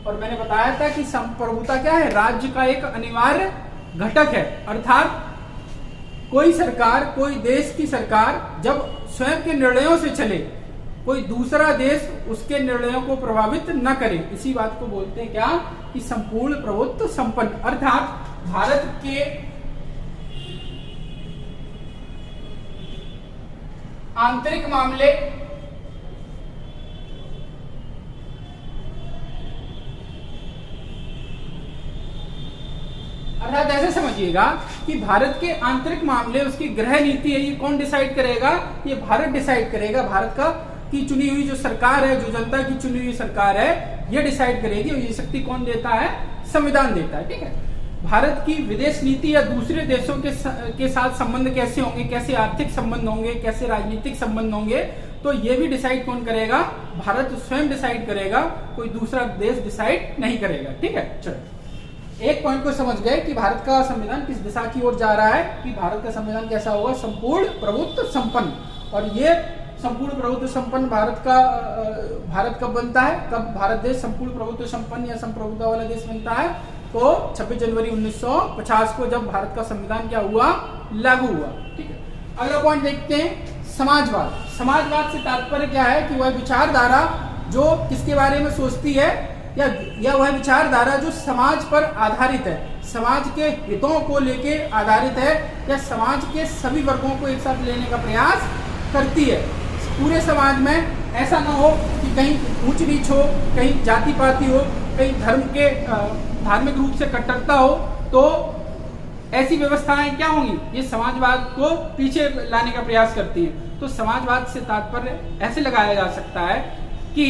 और मैंने बताया था कि संप्रभुता क्या है? राज्य का एक अनिवार्य घटक है। अर्थात कोई सरकार, कोई देश की सरकार जब स्वयं के निर्णयों से चले, कोई दूसरा देश उसके निर्णयों को प्रभावित न करे, इसी बात को बोलते हैं क्या? कि संपूर्ण प्रभुत्व संपन्न। अर्थात भारत के आंतरिक मामले अर्थात ऐसे समझिएगा कि भारत के आंतरिक मामले, उसकी गृह नीति है, ये कौन डिसाइड करेगा? ये भारत डिसाइड करेगा। भारत का की चुनी हुई जो सरकार है, जो जनता की चुनी हुई सरकार है, ये डिसाइड करेगी। और ये शक्ति कौन देता है? संविधान देता है। ठीक है, भारत की विदेश नीति या दूसरे देशों के साथ संबंध कैसे होंगे, कैसे आर्थिक संबंध होंगे, कैसे राजनीतिक संबंध होंगे, तो ये भी डिसाइड कौन करेगा? भारत स्वयं डिसाइड करेगा, कोई दूसरा देश डिसाइड नहीं करेगा। ठीक है, चलो एक पॉइंट को समझ गए कि भारत का संविधान किस दिशा की ओर जा रहा है, कि भारत का संविधान कैसा होगा? संपूर्ण प्रभुत्व संपन्न। और ये संपूर्ण प्रभुत्व संपन्न भारत कब बनता है? कब भारत देश संपूर्ण प्रभुत्व संपन्न या संप्रभुता वाला देश बनता है? तो 26 जनवरी 1950 को, जब भारत का संविधान क्या हुआ? लागू हुआ। ठीक है, अगला पॉइंट देखते हैं, समाजवाद। समाजवाद से तात्पर्य क्या है? कि वह विचारधारा जो किसके बारे में सोचती है, या वह विचारधारा जो समाज पर आधारित है, समाज के हितों को लेके आधारित है, या समाज के सभी वर्गों को एक साथ लेने का प्रयास करती है। पूरे समाज में ऐसा ना हो कि कहीं ऊंच नीच हो, कहीं जाति पाति हो, कहीं धर्म के धार्मिक रूप से कट्टरता हो, तो ऐसी व्यवस्थाएं क्या होंगी? ये समाजवाद को पीछे लाने का प्रयास करती हैं। तो समाजवाद से तात्पर्य ऐसे लगाया जा सकता है कि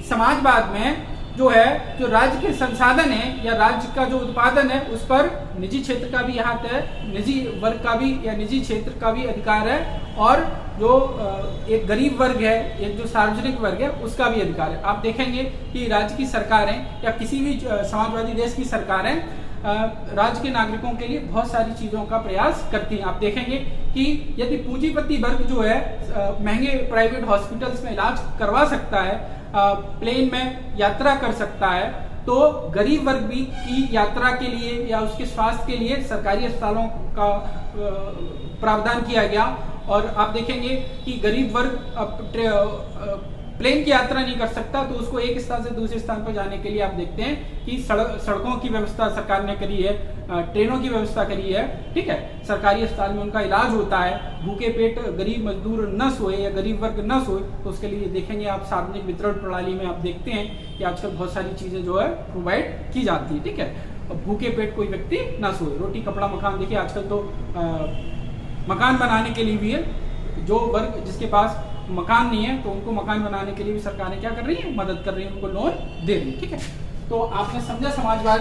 समाजवाद में जो है, जो राज्य के संसाधन है या राज्य का जो उत्पादन है, उस पर निजी क्षेत्र का भी हाथ है, निजी वर्ग का भी या निजी क्षेत्र का भी अधिकार है, और जो एक गरीब वर्ग है, एक जो सार्वजनिक वर्ग है, उसका भी अधिकार है। आप देखेंगे कि राज्य की सरकारें या किसी भी समाजवादी देश की सरकारें राज्य के नागरिकों के लिए बहुत सारी चीजों का प्रयास करती हैं। आप देखेंगे कि यदि पूंजीपति वर्ग जो है महंगे प्राइवेट हॉस्पिटल्स में इलाज करवा सकता है, प्लेन में यात्रा कर सकता है, तो गरीब वर्ग भी की यात्रा के लिए या उसके स्वास्थ्य के लिए सरकारी अस्पतालों का प्रावधान किया गया। और आप देखेंगे कि गरीब वर्ग प्लेन की यात्रा नहीं कर सकता, तो उसको एक स्थान से दूसरे स्थान पर जाने के लिए आप देखते हैं कि सड़कों की व्यवस्था सरकार ने करी है, ट्रेनों की व्यवस्था करी है। ठीक है, सरकारी अस्पताल में उनका इलाज होता है। भूखे पेट गरीब मजदूर न सोए या गरीब वर्ग न सोए, तो उसके लिए देखेंगे आप सार्वजनिक वितरण प्रणाली में आप देखते हैं कि आजकल बहुत सारी चीजें जो है प्रोवाइड की जाती है। ठीक है, भूखे पेट कोई व्यक्ति ना सोए। रोटी कपड़ा मकान, देखिए आजकल तो मकान बनाने के लिए भी है, जो वर्ग जिसके पास मकान नहीं है तो उनको मकान बनाने के लिए भी सरकारें क्या कर रही है, मदद कर रही है, उनको लोन दे रही है। ठीक है, तो आपने समझा समाजवाद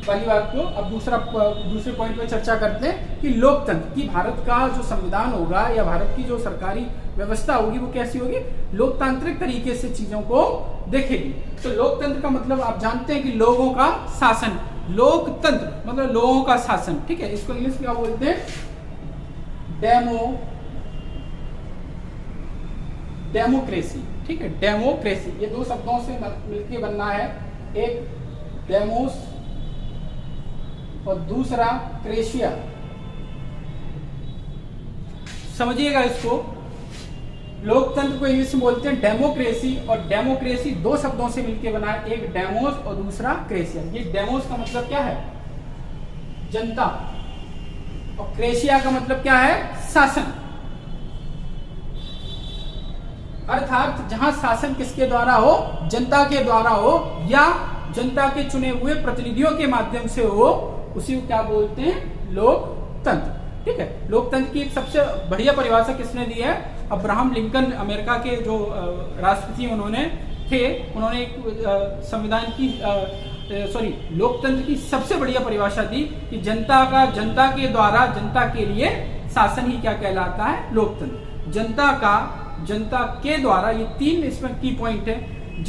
वाली बात को। अब दूसरे पॉइंट पे चर्चा करते हैं कि लोकतंत्र की भारत का जो संविधान होगा या भारत की जो सरकारी व्यवस्था होगी वो कैसी होगी, लोकतांत्रिक तरीके से चीजों को देखेगी। तो लोकतंत्र का मतलब आप जानते हैं कि लोगों का शासन, लोकतंत्र मतलब लोगों का शासन। ठीक है, इसको इंग्लिश में क्या बोलते हैं, डेमोक्रेसी। ठीक है, डेमोक्रेसी, ये दो शब्दों से मिलकर बनना है, एक डेमोस और दूसरा क्रेशिया। समझिएगा इसको, लोकतंत्र को इंग्लिश में बोलते हैं डेमोक्रेसी, और डेमोक्रेसी दो शब्दों से मिलकर बना है, एक डेमोस और दूसरा क्रेशिया। ये डेमोस का मतलब क्या है, जनता, और क्रेशिया का मतलब क्या है, शासन। अर्थात जहां शासन किसके द्वारा हो, जनता के द्वारा हो या जनता के चुने हुए प्रतिनिधियों के माध्यम से हो, उसी को क्या बोलते हैं, लोकतंत्र। ठीक है, लोकतंत्र की एक सबसे बढ़िया परिभाषा किसने दी है, अब्राहम लिंकन, अमेरिका के जो राष्ट्रपति उन्होंने एक संविधान की लोकतंत्र की सबसे बढ़िया परिभाषा दी कि जनता के द्वारा जनता के लिए शासन ही क्या कहलाता है, लोकतंत्र। जनता के द्वारा, ये तीन इसमें की पॉइंट है,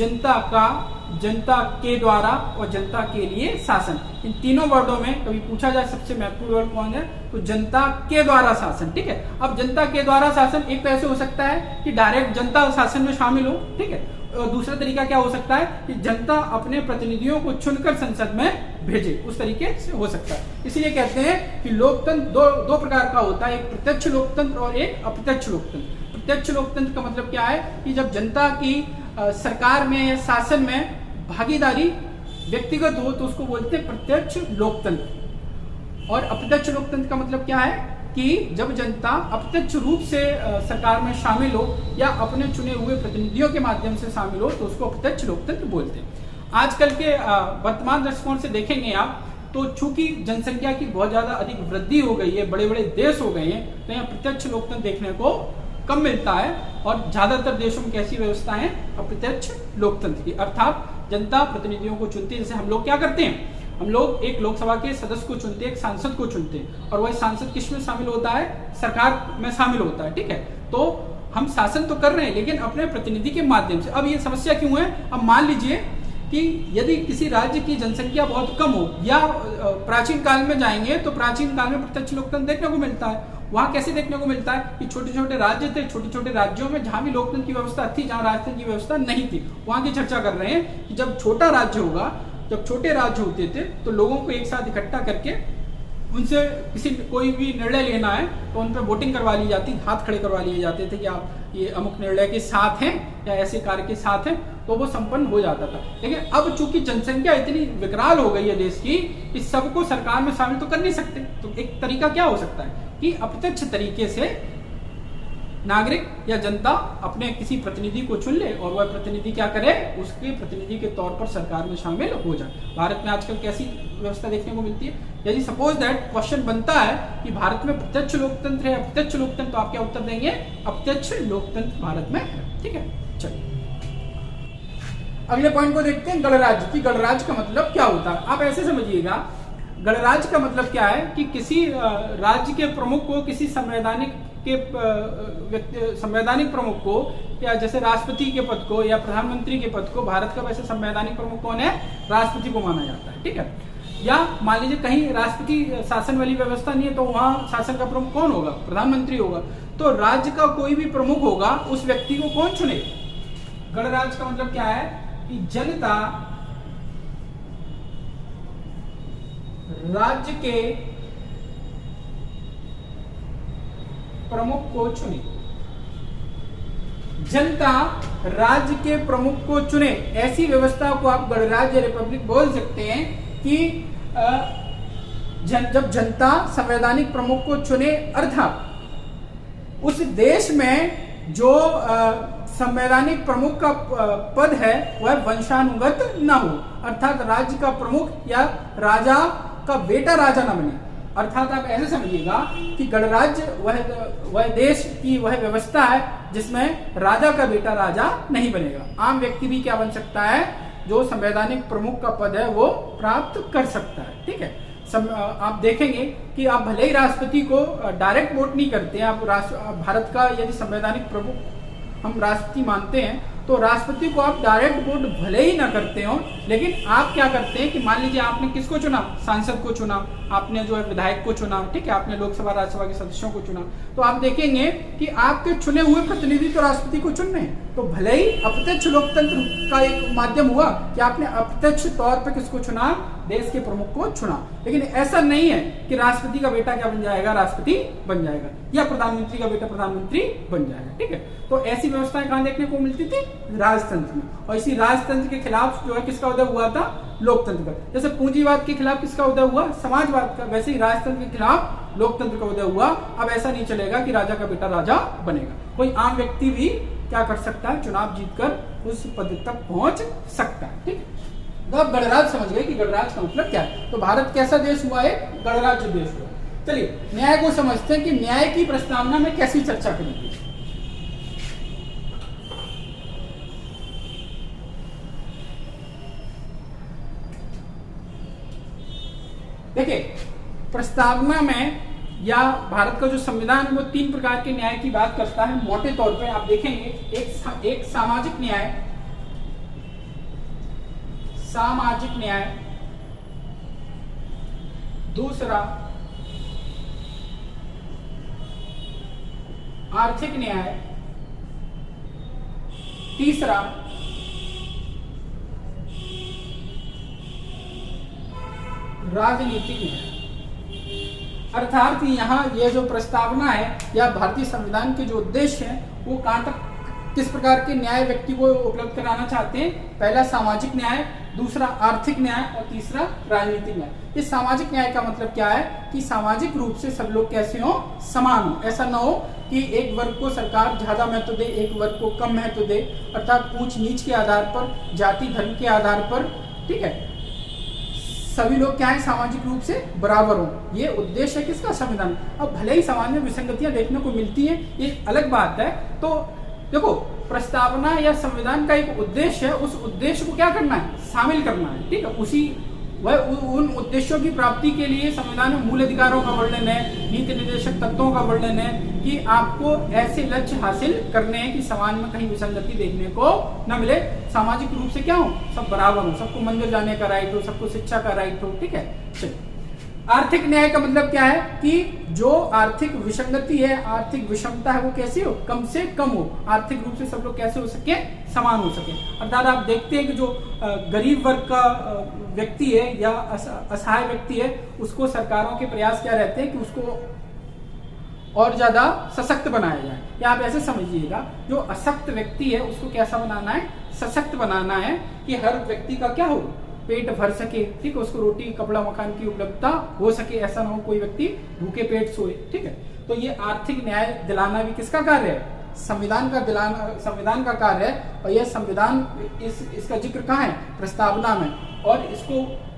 जनता के द्वारा और जनता के लिए शासन। इन तीनों वर्डों में कभी पूछा जाए सबसे महत्वपूर्ण वर्ड कौन है, तो जनता के द्वारा शासन। ठीक है, अब जनता के द्वारा शासन एक तो ऐसे हो सकता है कि डायरेक्ट जनता शासन में शामिल हो। ठीक है, और दूसरा तरीका क्या हो सकता है कि जनता अपने प्रतिनिधियों को चुनकर संसद में भेजे, उस तरीके से हो सकता है। इसलिए कहते हैं कि लोकतंत्र दो प्रकार का होता है, एक प्रत्यक्ष लोकतंत्र और एक अप्रत्यक्ष लोकतंत्र। प्रत्यक्ष लोकतंत्र का मतलब क्या है कि जब जनता की सरकार में या शासन में भागीदारी व्यक्तिगत हो तो उसको बोलते हैं प्रत्यक्ष लोकतंत्र। और अप्रत्यक्ष लोकतंत्र का मतलब क्या है कि जब जनता अप्रत्यक्ष रूप से सरकार में शामिल हो या अपने चुने हुए प्रतिनिधियों के माध्यम से शामिल हो तो उसको अप्रत्यक्ष लोकतंत्र बोलते हैं। आजकल के वर्तमान दृष्टिकोण से देखेंगे आप तो चूंकि जनसंख्या की बहुत ज्यादा अधिक वृद्धि हो गई है, बड़े बड़े देश हो गए हैं, तो यहाँ प्रत्यक्ष लोकतंत्र देखने को कम मिलता है। और ज्यादातर देशों में कैसी व्यवस्था है, अप्रत्यक्ष लोकतंत्र की, अर्थात जनता प्रतिनिधियों को चुनती है। जैसे हम लोग क्या करते हैं, हम लोग एक लोकसभा के सदस्य को चुनते हैं, एक सांसद को चुनते हैं, और वही सांसद किस में शामिल होता है, सरकार में शामिल होता है। ठीक है, तो हम शासन तो कर रहे हैं लेकिन अपने प्रतिनिधि के माध्यम से। अब ये समस्या क्यों है, अब मान लीजिए कि यदि किसी राज्य की जनसंख्या बहुत कम हो, या प्राचीन काल में जाएंगे तो प्राचीन काल में प्रत्यक्ष लोकतंत्र देखने को मिलता है। वहां कैसे देखने को मिलता है कि छोटे छोटे राज्य थे, छोटे छोटे राज्यों में जहां भी लोकतंत्र की व्यवस्था थी, जहां राजतंत्र की व्यवस्था नहीं थी, वहां की चर्चा कर रहे हैं कि जब छोटा राज्य होगा, जब छोटे राज्य होते थे तो लोगों को एक साथ इकट्ठा करके उनसे कोई भी निर्णय लेना है तो उन पर वोटिंग करवा ली जाती, हाथ खड़े करवा लिए जाते थे कि आप ये अमुक निर्णय के साथ हैं या ऐसे कार्य के साथ हैं, तो वो संपन्न हो जाता था। लेकिन अब चूंकि जनसंख्या इतनी विकराल हो गई है देश की, इस सबको सरकार में शामिल तो कर नहीं सकते। तो एक तरीका क्या हो सकता है कि अप्रत्यक्ष तरीके से नागरिक या जनता अपने किसी प्रतिनिधि को चुन ले और वह प्रतिनिधि क्या करे, उसके प्रतिनिधि के तौर पर सरकार में शामिल हो जाए। भारत में आजकल कैसी व्यवस्था देखने को मिलती है, यदि सपोज दैट क्वेश्चन बनता है कि भारत में प्रत्यक्ष लोकतंत्र है, अप्रत्यक्ष लोकतंत्र, तो आप क्या उत्तर देंगे, अप्रत्यक्ष लोकतंत्र भारत में है। ठीक है, चलिए अगले पॉइंट को देखते हैं, गणराज्य की। गणराज्य का मतलब क्या होता है, आप ऐसे समझिएगा, गणराज्य का मतलब क्या है कि किसी राज्य के प्रमुख को, किसी संवैधानिक प्रमुख को, या जैसे राष्ट्रपति के पद को या प्रधानमंत्री के पद को, भारत का वैसे संवैधानिक प्रमुख कौन है, राष्ट्रपति को माना जाता है। ठीक है, या मान लीजिए कहीं राष्ट्रपति शासन वाली व्यवस्था नहीं है तो वहां शासन का प्रमुख कौन होगा, प्रधानमंत्री होगा। तो राज्य का कोई भी प्रमुख होगा, उस व्यक्ति को कौन चुने। गणराज्य का मतलब क्या है कि जनता राज्य के प्रमुख को चुने, जनता राज्य के प्रमुख को चुने। ऐसी व्यवस्था को आप गणराज्य रिपब्लिक बोल सकते हैं कि जब जनता संवैधानिक प्रमुख को चुने, अर्थात उस देश में जो संवैधानिक प्रमुख का पद है वह वंशानुगत न हो, अर्थात राज्य का प्रमुख या राजा का बेटा राजा न बने। अर्थात आप ऐसे समझिएगा कि गणराज्य वह देश की वह व्यवस्था है जिसमें राजा का बेटा राजा नहीं बनेगा। आम व्यक्ति भी क्या बन सकता है, जो संवैधानिक प्रमुख का पद है वो प्राप्त कर सकता है। ठीक है, आप देखेंगे कि आप भले ही राष्ट्रपति को डायरेक्ट वोट नहीं करते हैं, आप भारत का यदि संवैधानिक प्रमुख हम राष्ट्रपति मानते हैं तो राष्ट्रपति को आप डायरेक्ट वोट भले ही ना करते हो, लेकिन आप क्या करते हैं कि मान लीजिए आपने किसको चुना, सांसद को चुना, आपने जो है विधायक को चुना, ठीक है, आपने लोकसभा राज्यसभा के सदस्यों को चुना, तो आप देखेंगे कि आपके चुने हुए प्रतिनिधि तो राष्ट्रपति को चुन रहे हैं। तो भले ही अप्रत्यक्ष लोकतंत्र का एक माध्यम हुआ कि आपने अप्रत्यक्ष तौर पर किसको चुना, देश के प्रमुख को चुना, लेकिन ऐसा नहीं है कि राष्ट्रपति का बेटा क्या बन जाएगा, राष्ट्रपति बन जाएगा, या प्रधानमंत्री का बेटा प्रधानमंत्री बन जाएगा। ठीक है, तो ऐसी व्यवस्थाएं कहां देखने को मिलती थी, राजतंत्र में। और इसी राजतंत्र के खिलाफ जो है किसका उदय हुआ था, लोकतंत्र का। जैसे पूंजीवाद के खिलाफ किसका उदय हुआ, समाजवाद का, वैसे ही राजतंत्र के खिलाफ लोकतंत्र का उदय हुआ। अब ऐसा नहीं चलेगा कि राजा का बेटा राजा बनेगा, कोई आम व्यक्ति भी क्या कर सकता है, चुनाव जीतकर उस पद तक पहुंच सकता है। ठीक है, तो अब गणराज्य समझ गए कि गणराज्य का मतलब क्या है। तो भारत कैसा देश हुआ है, गणराज्य देश हुआ। चलिए न्याय को समझते हैं कि न्याय की प्रस्तावना में कैसी चर्चा करेंगे। देखिए, प्रस्तावना में या भारत का जो संविधान है वो 3 प्रकार के न्याय की बात करता है। मोटे तौर पे आप देखेंगे, एक सामाजिक न्याय, सामाजिक न्याय, दूसरा आर्थिक न्याय, तीसरा राजनीतिक न्याय। अर्थात यहाँ ये जो प्रस्तावना है या भारतीय संविधान के जो उद्देश्य है वो कहां तक, किस प्रकार के न्याय व्यक्ति को उपलब्ध कराना चाहते हैं। पहला सामाजिक न्याय, दूसरा आर्थिक न्याय और तीसरा राजनीतिक न्याय। इस सामाजिक न्याय का मतलब क्या है कि सामाजिक रूप से सब लोग कैसे हो, समान हो। ऐसा ना हो कि एक वर्ग को सरकार ज्यादा महत्व दे, एक वर्ग को कम महत्व दे, अर्थात ऊंच नीच के आधार पर, जाति धर्म के आधार पर। ठीक है, सभी लोग क्या है, सामाजिक रूप से बराबर हो, ये उद्देश्य है किसका, संविधान। अब भले ही समाज में विसंगतियां देखने को मिलती है, ये अलग बात है। तो देखो, प्रस्तावना या संविधान का एक उद्देश्य है, उस उद्देश्य को क्या करना है, शामिल करना है। ठीक है, उन उद्देश्यों की प्राप्ति के लिए संविधान में मूल अधिकारों का वर्णन है, नीति निर्देशक तत्वों का वर्णन है कि आपको ऐसे लक्ष्य हासिल करने हैं कि समाज में कहीं विसंगति देखने को न मिले, सामाजिक रूप से क्या हो, सब बराबर हो, सबको मंदिर जाने का राइट हो, सबको शिक्षा का राइट हो। ठीक है, चलिए आर्थिक न्याय का मतलब क्या है कि जो आर्थिक विसंगति है, आर्थिक विषमता है, वो कैसी हो, कम से कम हो, आर्थिक रूप से सब लोग कैसे हो सके, समान हो सके। अर्थात आप देखते हैं कि जो गरीब वर्ग का व्यक्ति है या असहाय व्यक्ति है, उसको सरकारों के प्रयास क्या रहते हैं कि उसको और ज्यादा सशक्त बनाया जाए। या आप ऐसे समझिएगा, जो अशक्त व्यक्ति है उसको कैसा बनाना है, सशक्त बनाना है कि हर व्यक्ति का क्या हो, पेट भर सके। ठीक है, उसको रोटी कपड़ा मकान की उपलब्धता हो सके, ऐसा ना हो कोई व्यक्ति भूखे पेट सोए। ठीक है, तो ये आर्थिक न्याय दिलाना भी किसका कार्य है, संविधान का दिलाना, संविधान का कार्य है। और यह संविधान इसका जिक्र कहाँ है, प्रस्तावना में। और इसको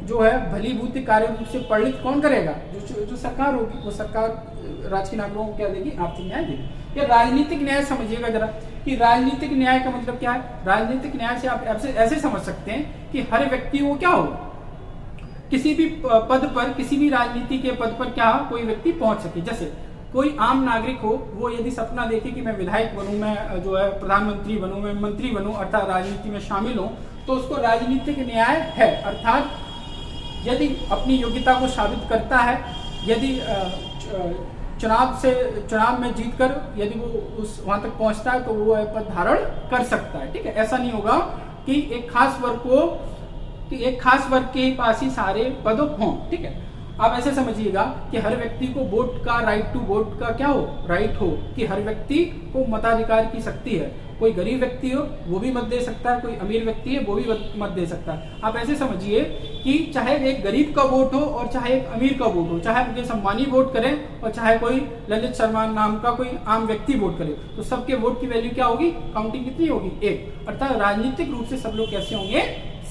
जो है भलीभूत कार्य रूप से परिणित कौन करेगा, जो सरकार होगी, वो सरकार राज्य के नागरिकों को क्या देगी, आर्थिक न्याय देगी। ये राजनीतिक न्याय समझिएगा जरा कि राजनीतिक न्याय का मतलब क्या है। राजनीतिक न्याय से आप ऐसे समझ सकते हैं कि हर व्यक्ति को क्या हो, किसी भी पद पर, किसी भी राजनीति के पद पर क्या कोई व्यक्ति पहुंच सके। जैसे कोई आम नागरिक हो, वो यदि सपना देखे कि मैं विधायक बनूं, मैं जो है प्रधानमंत्री बनूं, मैं मंत्री बनूं, अर्थात राजनीति में शामिल हूं, तो उसको राजनीतिक न्याय है। अर्थात यदि अपनी योग्यता को साबित करता है, यदि चुनाव में जीतकर यदि वो वहां तक पहुंचता है तो वो पद धारण कर सकता है। ठीक है, ऐसा नहीं होगा कि एक खास वर्ग के पास ही सारे पद हों। ठीक है, आप ऐसे समझिएगा कि हर व्यक्ति को वोट का, राइट टू वोट का क्या हो, राइट हो, कि हर व्यक्ति को मताधिकार की शक्ति है। कोई गरीब व्यक्ति हो वो भी मत दे सकता है, कोई अमीर व्यक्ति है वो भी मत दे सकता है। आप ऐसे समझिए कि चाहे एक गरीब का वोट हो और चाहे एक अमीर का वोट हो, चाहे मुकेश अंबानी वोट करें और चाहे कोई ललित शर्मा नाम का कोई आम व्यक्ति वोट करे, तो सबके वोट की वैल्यू क्या होगी, काउंटिंग कितनी होगी, 1। अर्थात राजनीतिक रूप से सब लोग कैसे होंगे,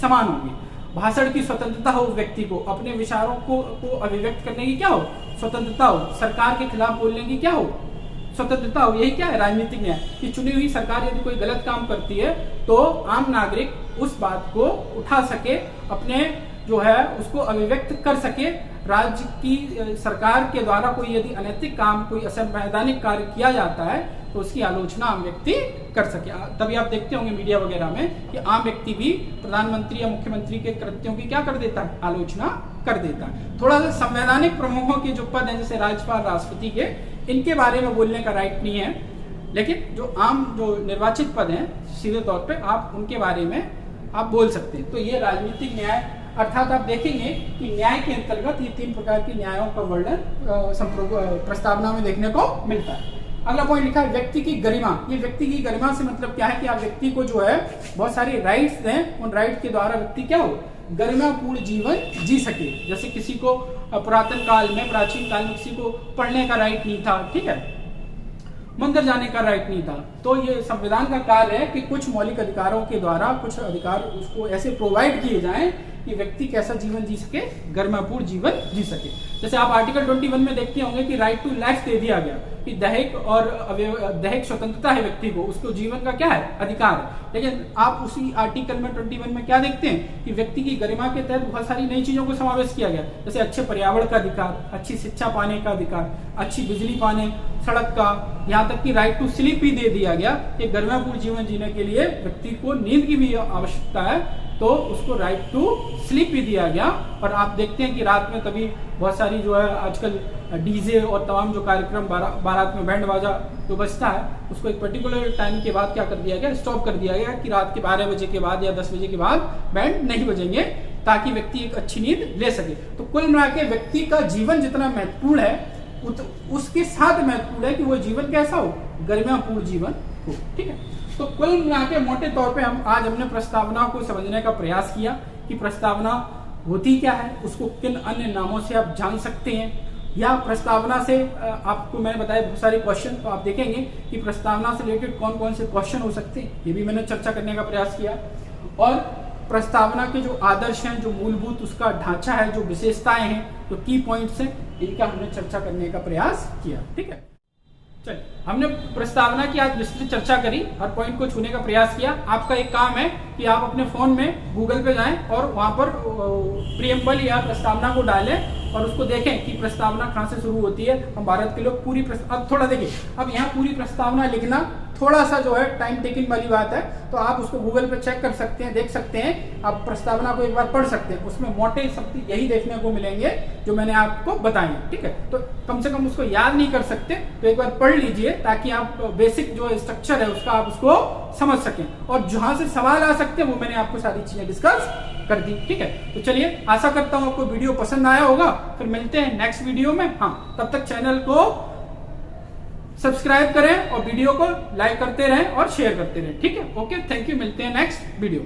समान होंगे। भाषण की स्वतंत्रता हो, व्यक्ति को अपने विचारों को अभिव्यक्त करने की क्या हो, स्वतंत्रता हो। सरकार के खिलाफ बोलने की क्या हो, स्वतंत्रता हो। यही क्या है राजनीतिक न्याय, कि चुनी हुई सरकार यदि कोई गलत काम करती है तो आम नागरिक उस बात को उठा सके, अपने जो है उसको अभिव्यक्त कर सके। राज्य की सरकार के द्वारा कोई यदि अनैतिक काम, कोई असंवैधानिक कार्य किया जाता है तो उसकी आलोचना आम व्यक्ति कर सके। तभी आप देखते होंगे मीडिया वगैरह में कि आम व्यक्ति भी प्रधानमंत्री या मुख्यमंत्री के कृत्यों की क्या कर देता है, आलोचना कर देता है। थोड़ा सा संवैधानिक प्रमुखों के जो पद हैं जैसे राज्यपाल, राष्ट्रपति के, इनके बारे में बोलने का राइट नहीं है, लेकिन जो आम जो निर्वाचित पद हैं सीधे तौर पे आप उनके बारे में आप बोल सकते हैं। तो ये राजनीतिक न्याय, अर्थात आप देखेंगे कि न्याय के अंतर्गत ये 3 प्रकार के न्यायों का वर्णन प्रस्तावना में देखने को मिलता है। अगला पॉइंट लिखा है व्यक्ति की गरिमा। ये व्यक्ति की गरिमा से मतलब क्या है कि आप व्यक्ति को जो है बहुत सारी राइट्स दें, उन राइट के द्वारा व्यक्ति क्या हो, गरिमापूर्ण जीवन जी सके। जैसे किसी को पुरातन काल में, प्राचीन काल में किसी को पढ़ने का राइट नहीं था, ठीक है, मंदिर जाने का राइट नहीं था, तो ये संविधान का कार्य है कि कुछ मौलिक अधिकारों के द्वारा कुछ अधिकार उसको ऐसे प्रोवाइड किए जाएं कि व्यक्ति कैसा जीवन जी सके, गरिमापूर्ण जीवन जी सके। जैसे आप आर्टिकल 21 में देखते होंगे कि राइट टू लाइफ दे दिया गया कि दैहिक और दैहिक स्वतंत्रता है व्यक्ति को, उसको जीवन का क्या है, अधिकार है। लेकिन आप उसी आर्टिकल में 21 में क्या देखते हैं कि व्यक्ति की गरिमा के तहत बहुत सारी नई चीजों को समावेश किया गया, जैसे अच्छे पर्यावरण का अधिकार, अच्छी शिक्षा पाने का अधिकार, अच्छी बिजली पाने, सड़क का, यहाँ तक कि राइट टू स्लीप भी दे दिया गया कि गरिमापूर्ण जीवन जीने के लिए व्यक्ति को नींद की भी आवश्यकता है, तो उसको राइट टू स्लीप भी दिया गया। और आप देखते हैं कि रात में तभी बहुत सारी जो है आजकल डीजे और तमाम जो कार्यक्रम बारात में बैंड बाजा जो बजता है उसको एक पर्टिकुलर टाइम के बाद क्या कर दिया गया, स्टॉप कर दिया गया कि रात के 12 बजे के बाद या 10 बजे के बाद बैंड नहीं बजेंगे, ताकि व्यक्ति एक अच्छी नींद ले सके। तो कुल मिला के व्यक्ति का जीवन जितना महत्वपूर्ण है उसके साथ महत्वपूर्ण है कि वो जीवन कैसा हो, गरिमापूर्ण जीवन हो, ठीक है। तो कुल मिला के मोटे तौर पे हमने प्रस्तावना को समझने का प्रयास किया कि प्रस्तावना होती क्या है, उसको किन अन्य नामों से आप जान सकते हैं, या प्रस्तावना से आपको मैंने बताया बहुत सारे क्वेश्चन, तो आप देखेंगे कि प्रस्तावना से रिलेटेड कौन कौन से क्वेश्चन हो सकते हैं, ये भी मैंने चर्चा करने का प्रयास किया। और प्रस्तावना के जो आदर्श हैं, जो मूलभूत उसका ढांचा है, जो विशेषताएं हैं, जो की पॉइंट्स हैं, इनका हमने चर्चा करने का प्रयास किया, ठीक है। चलिए, हमने प्रस्तावना की आज विस्तृत चर्चा करी, हर पॉइंट को छूने का प्रयास किया। आपका एक काम है कि आप अपने फोन में गूगल पे जाएं और वहां पर प्रीएम्बल या प्रस्तावना को डालें और उसको देखें कि प्रस्तावना कहाँ से शुरू होती है। हम भारत के लोग पूरी अब थोड़ा देखिए, अब यहाँ पूरी प्रस्तावना लिखना थोड़ा सा जो है टाइम टेकिंग वाली बात है, तो आप उसको गूगल पे चेक कर सकते हैं, देख सकते हैं, आप प्रस्तावना को एक बार पढ़ सकते हैं, उसमें मोटे शब्द यही देखने को मिलेंगे जो मैंने आपको बताए, ठीक है। तो कम से कम उसको याद नहीं कर सकते तो एक बार पढ़ लीजिए, ताकि आप बेसिक जो स्ट्रक्चर है उसका आप उसको समझ सकें, और जहां से सवाल आ सकते हैं वो मैंने आपको सारी चीजें डिस्कस कर दी, ठीक है। तो चलिए, आशा करता हूं आपको वीडियो पसंद आया होगा, फिर मिलते हैं नेक्स्ट वीडियो में। हाँ, तब तक चैनल को सब्सक्राइब करें और वीडियो को लाइक करते रहें और शेयर करते रहें, ठीक है। ओके, थैंक यू, मिलते हैं नेक्स्ट वीडियो।